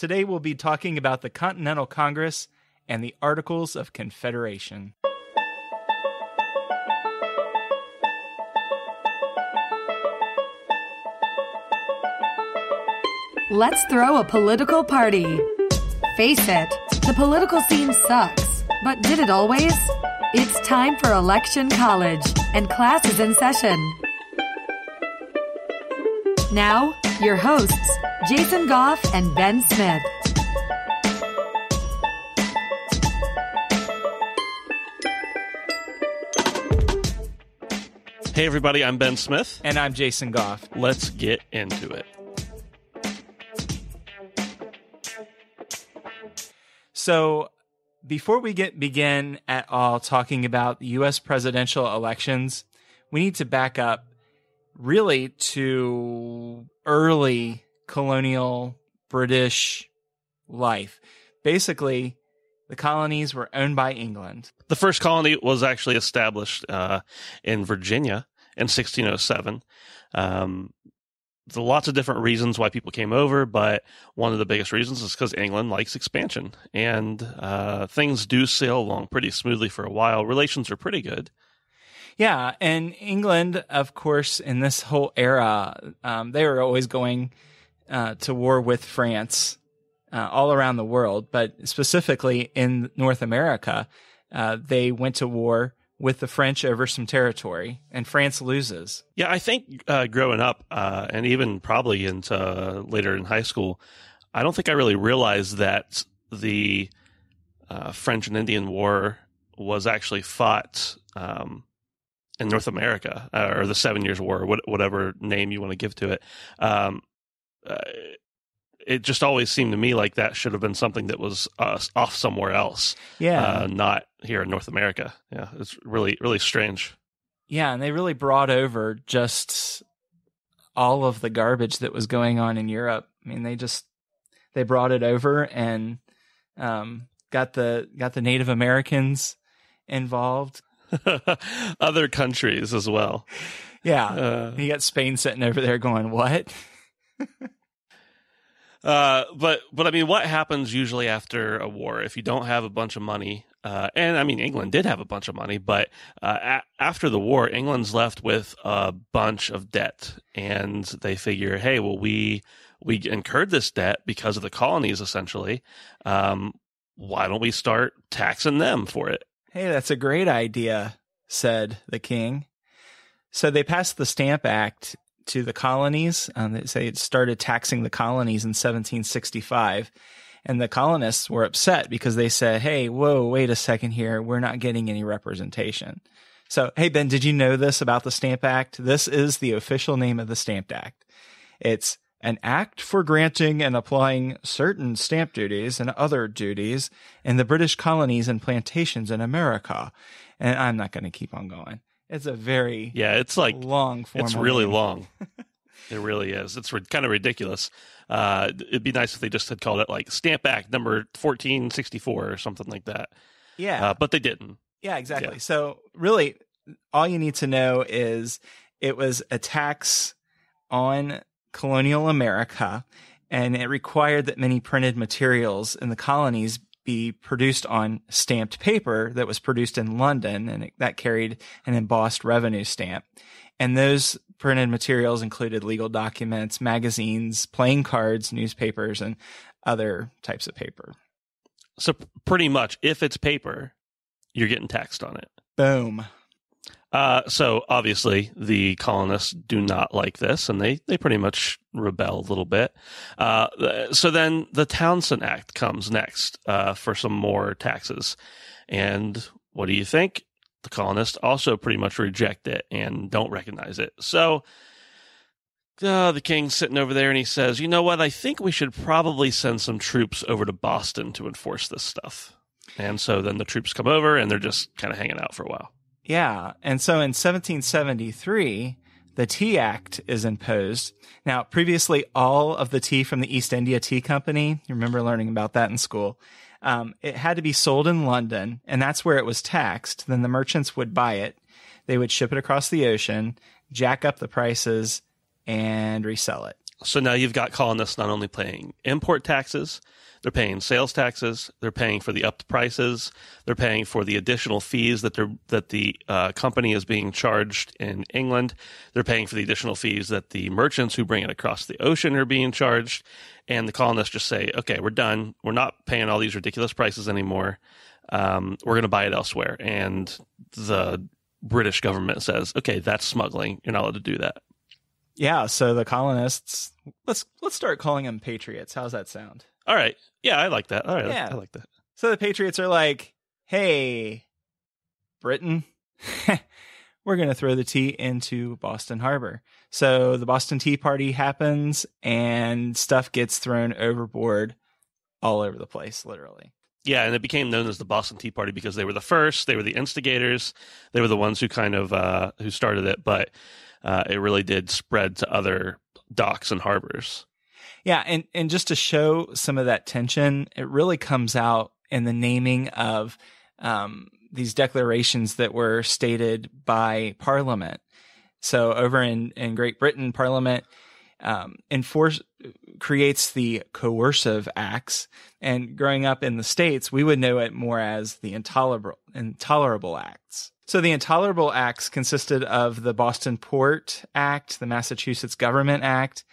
Today we'll be talking about the Continental Congress and the Articles of Confederation. Let's throw a political party. Face it, the political scene sucks. But did it always? It's time for Election College, and class is in session. Now, your hosts, Jason Goff and Ben Smith. Hey everybody, I'm Ben Smith. And I'm Jason Goff. Let's get into it. So, before we begin at all talking about U.S. presidential elections, we need to back up really to early colonial British life. Basically, the colonies were owned by England. The first colony was actually established in Virginia in 1607. There's lots of different reasons why people came over, but one of the biggest reasons is because England likes expansion. And things do sail along pretty smoothly for a while. Relations are pretty good. Yeah, and England, of course, in this whole era, they were always going to war with France all around the world, but specifically in North America, they went to war with the French over some territory, and France loses. Yeah, I think growing up, and even probably into later in high school, I don't think I really realized that the French and Indian War was actually fought in North America, or the 7 Years' War, or whatever name you want to give to it. It just always seemed to me like that should have been something that was off somewhere else. Yeah. Not here in North America. Yeah. It's really, really strange. Yeah. And they really brought over just all of the garbage that was going on in Europe. I mean, they brought it over and got the Native Americans involved. Other countries as well. Yeah. You got Spain sitting over there going, what? But I mean, what happens usually after a war if you don't have a bunch of money? And I mean, England did have a bunch of money, but after the war, England's left with a bunch of debt, and they figure, hey, well, we incurred this debt because of the colonies, essentially. Why don't we start taxing them for it? Hey, that's a great idea, said the king. So they passed the Stamp Act to the colonies. They say it started taxing the colonies in 1765. And the colonists were upset because they said, hey, whoa, wait a second here. We're not getting any representation. So, hey, Ben, did you know this about the Stamp Act? This is the official name of the Stamp Act. It's an act for granting and applying certain stamp duties and other duties in the British colonies and plantations in America. And I'm not going to keep on going. It's a very it's like long form. It's really long. It really is. It's kind of ridiculous. It'd be nice if they just had called it like Stamp Act number 1464 or something like that. Yeah. But they didn't. Yeah, exactly. Yeah. So really, all you need to know is it was a tax on colonial America, and it required that many printed materials in the colonies be produced on stamped paper that was produced in London, and that carried an embossed revenue stamp. And those printed materials included legal documents, magazines, playing cards, newspapers, and other types of paper. So pretty much, if it's paper, you're getting taxed on it. Boom. So obviously the colonists do not like this, and they pretty much rebel a little bit. So then the Townshend Act comes next for some more taxes. And what do you think? The colonists also pretty much reject it and don't recognize it. So the king's sitting over there and he says, you know what? I think we should probably send some troops over to Boston to enforce this stuff. And so then the troops come over and they're just kind of hanging out for a while. Yeah. And so in 1773, the Tea Act is imposed. Now, previously, all of the tea from the East India Tea Company, you remember learning about that in school, it had to be sold in London, and that's where it was taxed. Then the merchants would buy it. They would ship it across the ocean, jack up the prices, and resell it. So now you've got colonists not only paying import taxes, they're paying sales taxes, they're paying for the upped prices, they're paying for the additional fees that the company is being charged in England, they're paying for the additional fees that the merchants who bring it across the ocean are being charged, and the colonists just say, okay, we're done. We're not paying all these ridiculous prices anymore. We're going to buy it elsewhere. And the British government says, okay, that's smuggling. You're not allowed to do that. Yeah, so the colonists, let's start calling them patriots. How's that sound? All right. Yeah, I like that. All right. Yeah. I like that. So the patriots are like, hey, Britain, we're going to throw the tea into Boston Harbor. So the Boston Tea Party happens and stuff gets thrown overboard all over the place, literally. Yeah, and it became known as the Boston Tea Party because they were the first, they were the instigators, they were the ones who kind of who started it, but it really did spread to other docks and harbors. Yeah, and just to show some of that tension, it really comes out in the naming of these declarations that were stated by Parliament. So over in Great Britain, Parliament creates the Coercive Acts, and growing up in the States, we would know it more as the Intolerable Acts. So the Intolerable Acts consisted of the Boston Port Act, the Massachusetts Government Act,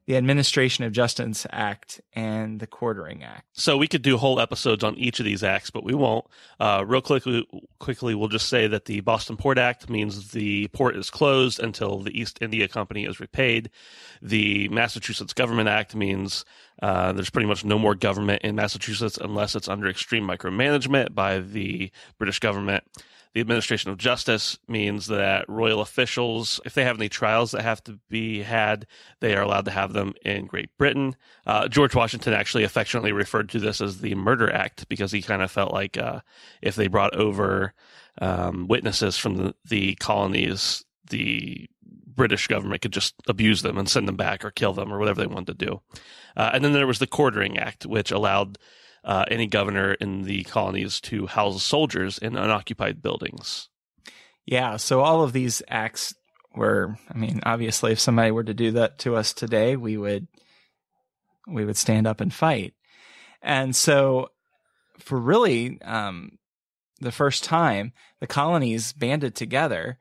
the Administration of Justice Act, and the Quartering Act. So we could do whole episodes on each of these acts, but we won't. Real quickly, we'll just say that the Boston Port Act means the port is closed until the East India Company is repaid. The Massachusetts Government Act means there's pretty much no more government in Massachusetts unless it's under extreme micromanagement by the British government. The Administration of Justice means that royal officials, if they have any trials that have to be had, they are allowed to have them in Great Britain. George Washington actually affectionately referred to this as the Murder Act because he kind of felt like if they brought over witnesses from the colonies, the British government could just abuse them and send them back or kill them or whatever they wanted to do. And then there was the Quartering Act, which allowed any governor in the colonies to house soldiers in unoccupied buildings. Yeah, so all of these acts were, I mean, obviously if somebody were to do that to us today, we would stand up and fight. And so for really the first time, the colonies banded together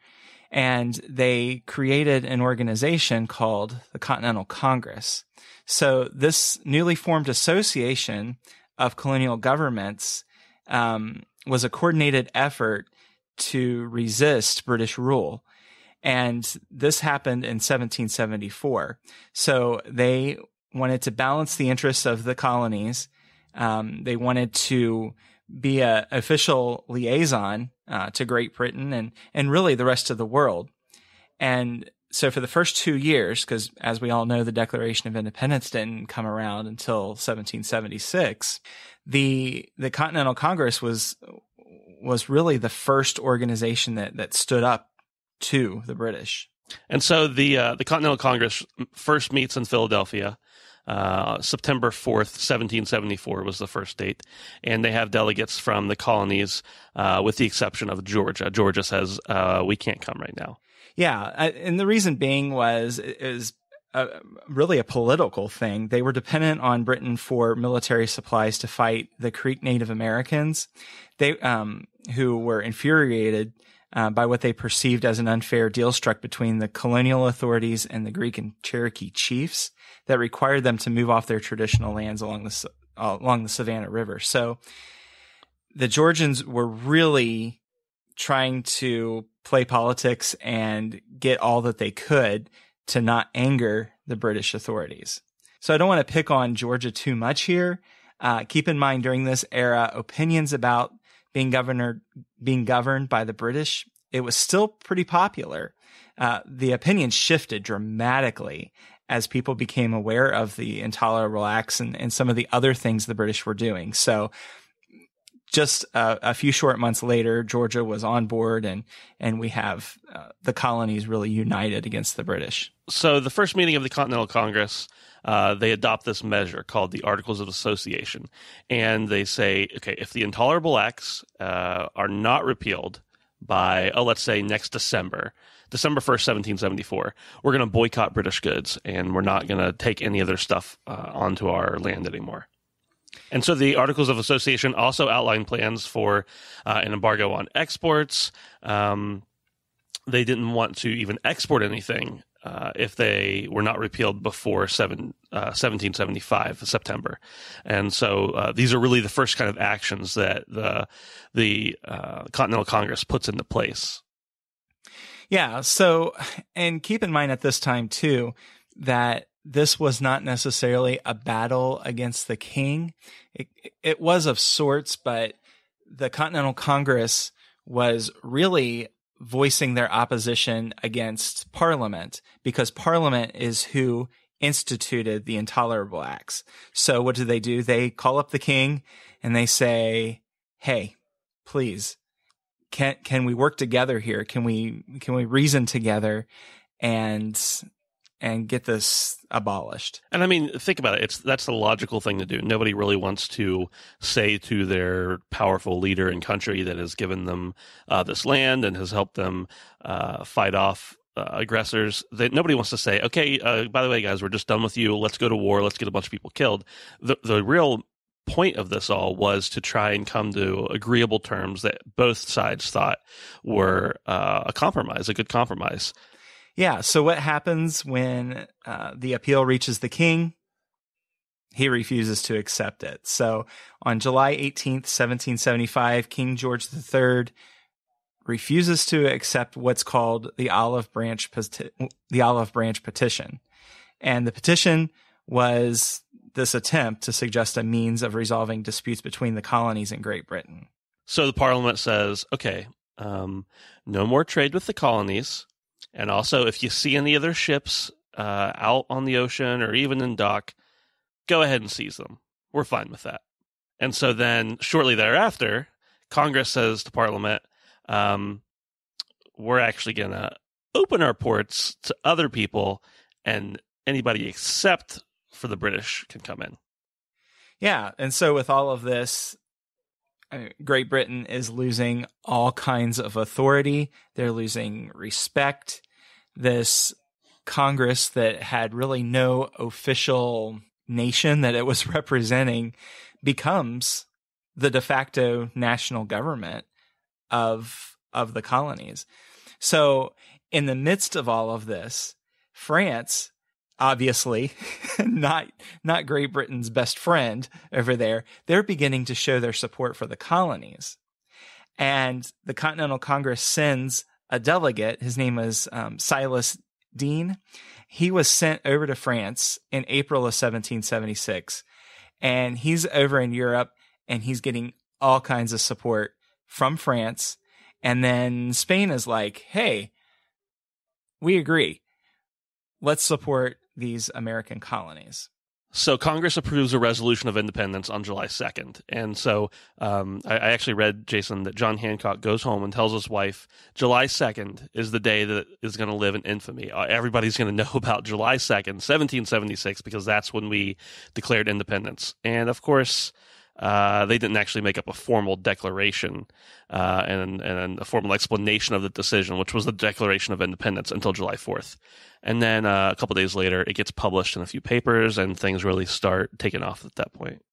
and they created an organization called the Continental Congress. So this newly formed association of colonial governments was a coordinated effort to resist British rule. And this happened in 1774. So they wanted to balance the interests of the colonies. They wanted to be an official liaison to Great Britain and really the rest of the world. And so for the first 2 years, because as we all know, the Declaration of Independence didn't come around until 1776, the Continental Congress was really the first organization that stood up to the British. And so the Continental Congress first meets in Philadelphia. September 4th, 1774 was the first date. And they have delegates from the colonies, with the exception of Georgia. Georgia says, we can't come right now. Yeah, and the reason being is really a political thing. They were dependent on Britain for military supplies to fight the Creek Native Americans, who were infuriated by what they perceived as an unfair deal struck between the colonial authorities and the Greek and Cherokee chiefs that required them to move off their traditional lands along the Savannah River. So the Georgians were really trying to play politics and get all that they could to not anger the British authorities. So I don't want to pick on Georgia too much here. Keep in mind during this era, opinions about being governed by the British, it was still pretty popular. The opinion shifted dramatically as people became aware of the Intolerable Acts and some of the other things the British were doing. So just a few short months later, Georgia was on board, and we have the colonies really united against the British. So the first meeting of the Continental Congress, they adopt this measure called the Articles of Association. And they say, okay, if the Intolerable Acts are not repealed by, let's say next December, December 1st, 1774, we're going to boycott British goods, and we're not going to take any of their stuff onto our land anymore. And so the Articles of Association also outline plans for an embargo on exports. They didn't want to even export anything if they were not repealed before 1775, September. And so these are really the first kind of actions that the Continental Congress puts into place. Yeah. So, and keep in mind at this time, too, that this was not necessarily a battle against the king. It was of sorts, but the Continental Congress was really voicing their opposition against Parliament, because Parliament is who instituted the Intolerable Acts. So what do? They call up the king and they say, hey, please, can we work together here? Can we reason together and get this abolished? And I mean, think about it. That's the logical thing to do. Nobody really wants to say to their powerful leader and country that has given them this land and has helped them fight off aggressors. That nobody wants to say, okay, by the way, guys, we're just done with you. Let's go to war. Let's get a bunch of people killed. The real point of this all was to try and come to agreeable terms that both sides thought were a good compromise. Yeah. So what happens when the appeal reaches the king? He refuses to accept it. So on July 18th, 1775, King George III refuses to accept what's called the Olive Branch Petition. And the petition was this attempt to suggest a means of resolving disputes between the colonies and Great Britain. So the Parliament says, okay, no more trade with the colonies. And also, if you see any other ships out on the ocean or even in dock, go ahead and seize them. We're fine with that. And so then shortly thereafter, Congress says to Parliament, we're actually going to open our ports to other people, and anybody except for the British can come in. Yeah. And so with all of this, Great Britain is losing all kinds of authority. They're losing respect. This Congress that had really no official nation that it was representing becomes the de facto national government of the colonies. So in the midst of all of this, France, obviously not Great Britain's best friend over there, they're beginning to show their support for the colonies. And the Continental Congress sends a delegate. His name is Silas Deane. He was sent over to France in April of 1776. And he's over in Europe, and he's getting all kinds of support from France. And then Spain is like, hey, we agree. Let's support these American colonies. So Congress approves a resolution of independence on July 2nd. And so I actually read, Jason, that John Hancock goes home and tells his wife, July 2nd is the day that is going to live in infamy. Everybody's going to know about July 2nd, 1776, because that's when we declared independence. And of course, they didn't actually make up a formal declaration and a formal explanation of the decision, which was the Declaration of Independence, until July 4th. And then a couple days later, it gets published in a few papers, and things really start taking off at that point.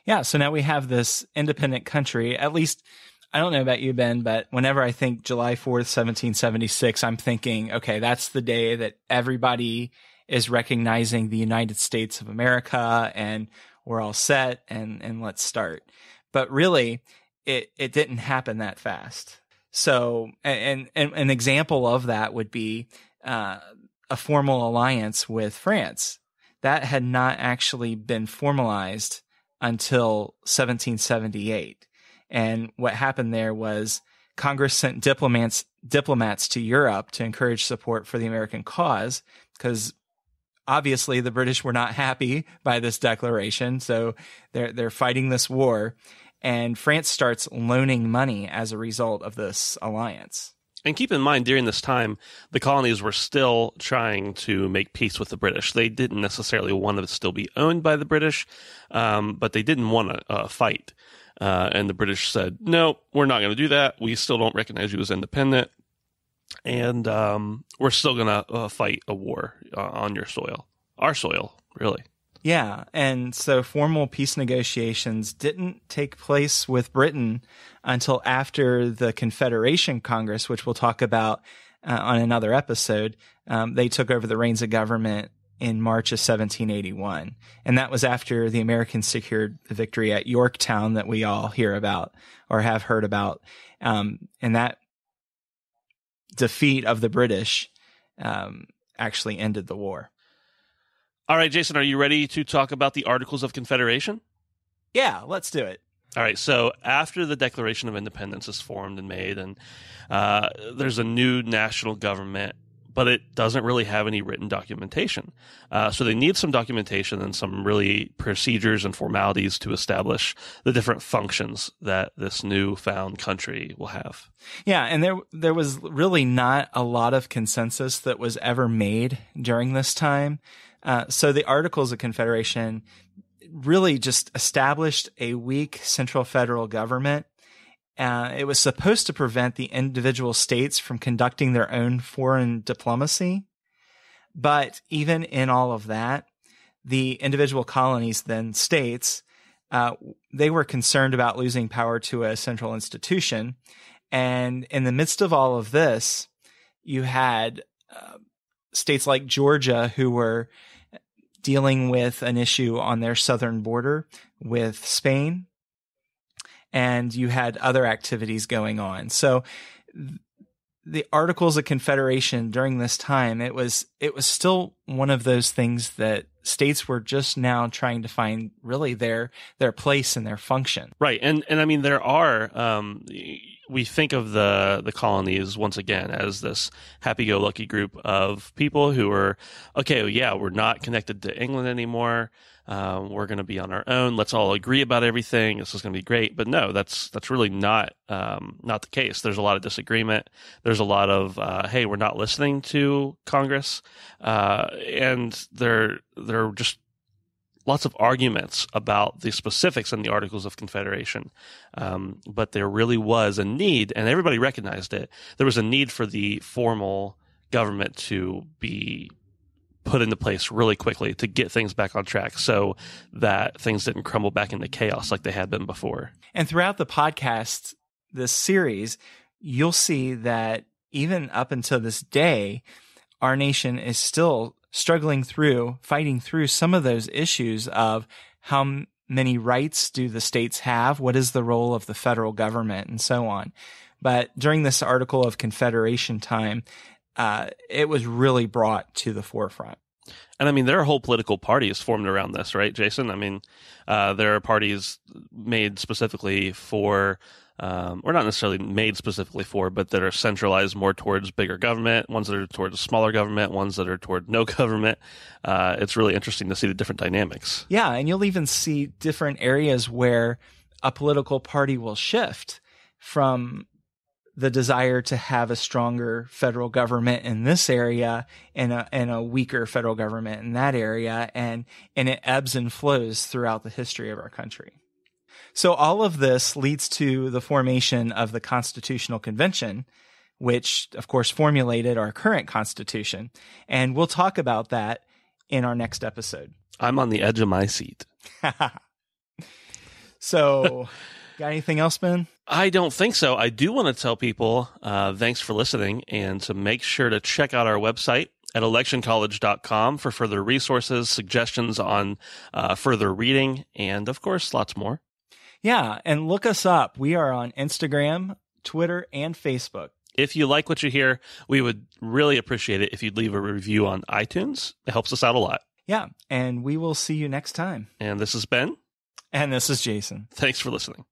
Yeah, so now we have this independent country. At least, I don't know about you, Ben, but whenever I think July 4th, 1776, I'm thinking, okay, that's the day that everybody is recognizing the United States of America, and we're all set, and let's start. But really, it didn't happen that fast. So, and an example of that would be a formal alliance with France. That had not actually been formalized until 1778. And what happened there was Congress sent diplomats to Europe to encourage support for the American cause, because obviously the British were not happy by this declaration. So they're fighting this war, and France starts loaning money as a result of this alliance. And keep in mind, during this time, the colonies were still trying to make peace with the British. They didn't necessarily want to still be owned by the British, but they didn't want to fight. And the British said, no, we're not going to do that. We still don't recognize you as independent. And we're still going to fight a war on your soil. Our soil, really. Yeah, and so formal peace negotiations didn't take place with Britain until after the Confederation Congress, which we'll talk about on another episode. They took over the reins of government in March of 1781. And that was after the Americans secured the victory at Yorktown that we all hear about or have heard about. And that defeat of the British actually ended the war. All right, Jason, are you ready to talk about the Articles of Confederation? Yeah, let's do it. All right, so after the Declaration of Independence is formed and made, and there's a new national government, but it doesn't really have any written documentation. So they need some documentation and some really procedures and formalities to establish the different functions that this newfound country will have. Yeah, and there was really not a lot of consensus that was ever made during this time. So the Articles of Confederation really just established a weak central federal government. It was supposed to prevent the individual states from conducting their own foreign diplomacy. But even in all of that, the individual colonies, then states, they were concerned about losing power to a central institution. And in the midst of all of this, you had states like Georgia who were dealing with an issue on their southern border with Spain. And you had other activities going on. So the Articles of Confederation during this time, it was still one of those things that states were just now trying to find really their place and their function. Right. And I mean, there are, we think of the colonies once again as this happy-go-lucky group of people who are, okay, yeah, we're not connected to England anymore. We're going to be on our own. Let's all agree about everything. This is going to be great. But no, that's really not the case. There's a lot of disagreement. There's a lot of, hey, we're not listening to Congress. And there are just lots of arguments about the specifics in the Articles of Confederation. But there really was a need, and everybody recognized it. There was a need for the formal government to be put into place really quickly to get things back on track so that things didn't crumble back into chaos like they had been before. And throughout the podcast, this series, you'll see that even up until this day, our nation is still fighting through some of those issues of how many rights do the states have, what is the role of the federal government, and so on. But during this Article of Confederation time, it was really brought to the forefront. And I mean, there are whole political parties formed around this, right, Jason? I mean, there are parties made specifically for, or not necessarily made specifically for, but that are centralized more towards bigger government, ones that are towards smaller government, ones that are toward no government. It's really interesting to see the different dynamics. Yeah, and you'll even see different areas where a political party will shift from the desire to have a stronger federal government in this area and a weaker federal government in that area. And it ebbs and flows throughout the history of our country. So all of this leads to the formation of the Constitutional Convention, which of course formulated our current Constitution. And we'll talk about that in our next episode. I'm on the edge of my seat. So got anything else, Ben? I don't think so. I do want to tell people thanks for listening and to make sure to check out our website at electioncollege.com for further resources, suggestions on further reading, and of course, lots more. Yeah, and look us up. We are on Instagram, Twitter, and Facebook. If you like what you hear, we would really appreciate it if you'd leave a review on iTunes. It helps us out a lot. Yeah, and we will see you next time. And this is Ben. And this is Jason. Thanks for listening.